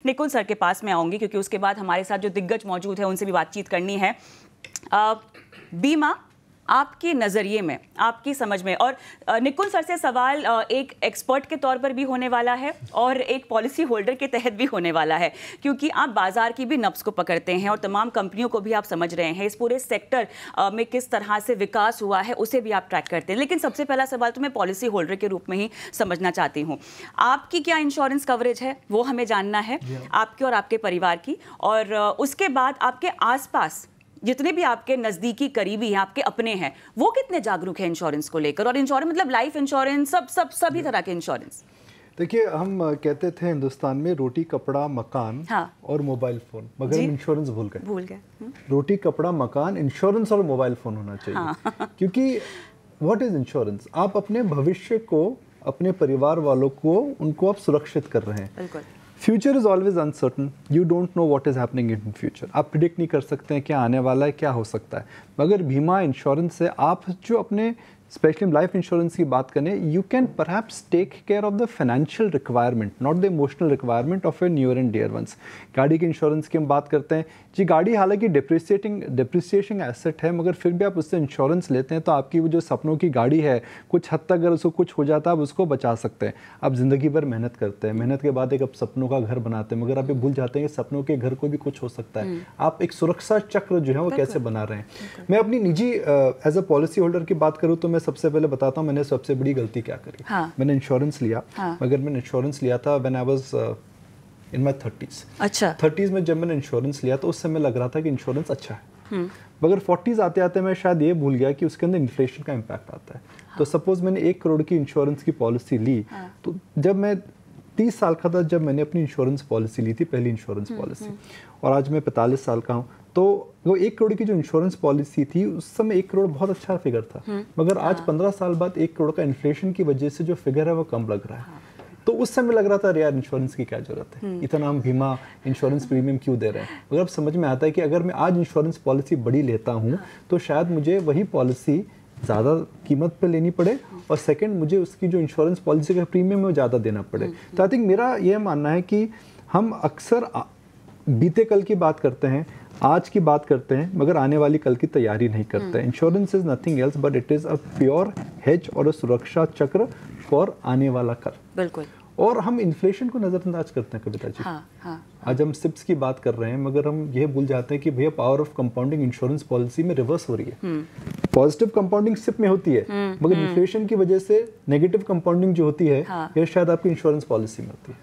Nikul sir के पास मैं आऊँगी, क्योंकि उसके बाद हमारे साथ जो दिग्गज मौजूद है उनसे भी बातचीत करनी है। बीमा आपके नज़रिए में, आपकी समझ में, और निकुल सर से सवाल एक एक्सपर्ट के तौर पर भी होने वाला है और एक पॉलिसी होल्डर के तहत भी होने वाला है, क्योंकि आप बाजार की भी नब्ज़ को पकड़ते हैं और तमाम कंपनियों को भी आप समझ रहे हैं, इस पूरे सेक्टर में किस तरह से विकास हुआ है उसे भी आप ट्रैक करते हैं। लेकिन सबसे पहला सवाल तो मैं पॉलिसी होल्डर के रूप में ही समझना चाहती हूँ, आपकी क्या इंश्योरेंस कवरेज है वो हमें जानना है, आपके और आपके परिवार की, और उसके बाद आपके आसपास जितने भी आपके नज़दीकी करीबी हैं, आपके अपने हैं, वो कितने जागरूक हैं इंश्योरेंस को लेकर, और इंश्योरेंस मतलब लाइफ इंश्योरेंस, सभी तरह के इंश्योरेंस। देखिए, हम कहते थे हिंदुस्तान में रोटी कपड़ा मकान और मोबाइल फ़ोन, मगर हम इंश्योरेंस भूल गए। रोटी कपड़ा मकान, इंश्योरेंस और मोबाइल फ़ोन होना चाहिए। क्योंकि व्हाट इज़ इंश्योरेंस? आप अपने भविष्य को, अपने परिवार वालों को, उनको आप सुरक्षित कर रहे हैं। बिल्कुल। Future is always uncertain, you don't know what is happening in future. आप प्रिडिक्ट नहीं कर सकते हैं क्या आने वाला है, क्या हो सकता है। मगर बीमा इंश्योरेंस से आप जो अपने, स्पेशली लाइफ इंश्योरेंस की बात करें, you can perhaps take care of the financial requirement, not the emotional requirement of your near and dear ones. गाड़ी के इंश्योरेंस की हम बात करते हैं जी, गाड़ी हालांकि डिप्रिसिएटिंग एसेट है, मगर फिर भी आप उससे इंश्योरेंस लेते हैं तो आपकी वो जो सपनों की गाड़ी है, कुछ हद तक अगर उसको कुछ हो जाता है आप उसको बचा सकते हैं। आप ज़िंदगी भर मेहनत करते हैं, मेहनत के बाद एक आप सपनों का घर बनाते हैं, मगर आप ये भूल जाते हैं कि सपनों के घर को भी कुछ हो सकता है। आप एक सुरक्षा चक्र जो है वो कैसे बना रहे हैं। मैं अपनी निजी एज अ पॉलिसी होल्डर की बात करूँ तो मैं सबसे पहले बताता हूँ मैंने सबसे बड़ी गलती क्या करी। मैंने इंश्योरेंस लिया, मगर मैंने इंश्योरेंस लिया था when I was in my 30s। अच्छा, 30s में जब मैंने इंश्योरेंस लिया तो उस समय लग रहा था कि इंश्योरेंस अच्छा है, मगर 40s आते आते मैं शायद ये भूल गया कि उसके अंदर इन्फ्लेशन का इम्पैक्ट आता है। तो सपोज मैंने 1 करोड़ की इंश्योरेंस की पॉलिसी ली, तो जब मैं 30 साल का था जब मैंने अपनी इंश्योरेंस पॉलिसी ली थी, पहली इंश्योरेंस पॉलिसी, और आज मैं 45 साल का हूँ, तो वो 1 करोड़ की जो इंश्योरेंस पॉलिसी थी उस समय 1 करोड़ बहुत अच्छा फिगर था, मगर आज 15 साल बाद 1 करोड़ का इन्फ्लेशन की वजह से जो फिगर है वो कम लग रहा है। तो उस समय लग रहा था यार इंश्योरेंस की क्या जरूरत है, इतना हम बीमा इंश्योरेंस प्रीमियम क्यों दे रहे हैं। मगर अब समझ में आता है कि अगर मैं आज इंश्योरेंस पॉलिसी बड़ी लेता हूँ तो शायद मुझे वही पॉलिसी ज़्यादा कीमत पे लेनी पड़े, और सेकंड मुझे उसकी जो इंश्योरेंस पॉलिसी का प्रीमियम है वो ज़्यादा देना पड़े। तो आई थिंक मेरा ये मानना है कि हम अक्सर बीते कल की बात करते हैं, आज की बात करते हैं, मगर आने वाली कल की तैयारी नहीं करते हैं। Insurance is nothing else but it is a pure hedge और सुरक्षा चक्र फॉर आने वाला कल। बिल्कुल। और हम इन्फ्लेशन को नज़रअंदाज करते हैं कविता जी। आज हम सिप्स की बात कर रहे हैं, मगर हम ये भूल जाते हैं कि भैया power of compounding insurance policy में रिवर्स हो रही है। पॉजिटिव कंपाउंडिंग सिप में होती है, मगर इन्फ्लेशन की वजह से नेगेटिव कंपाउंडिंग जो होती है ये शायद आपकी इंश्योरेंस पॉलिसी में होती है।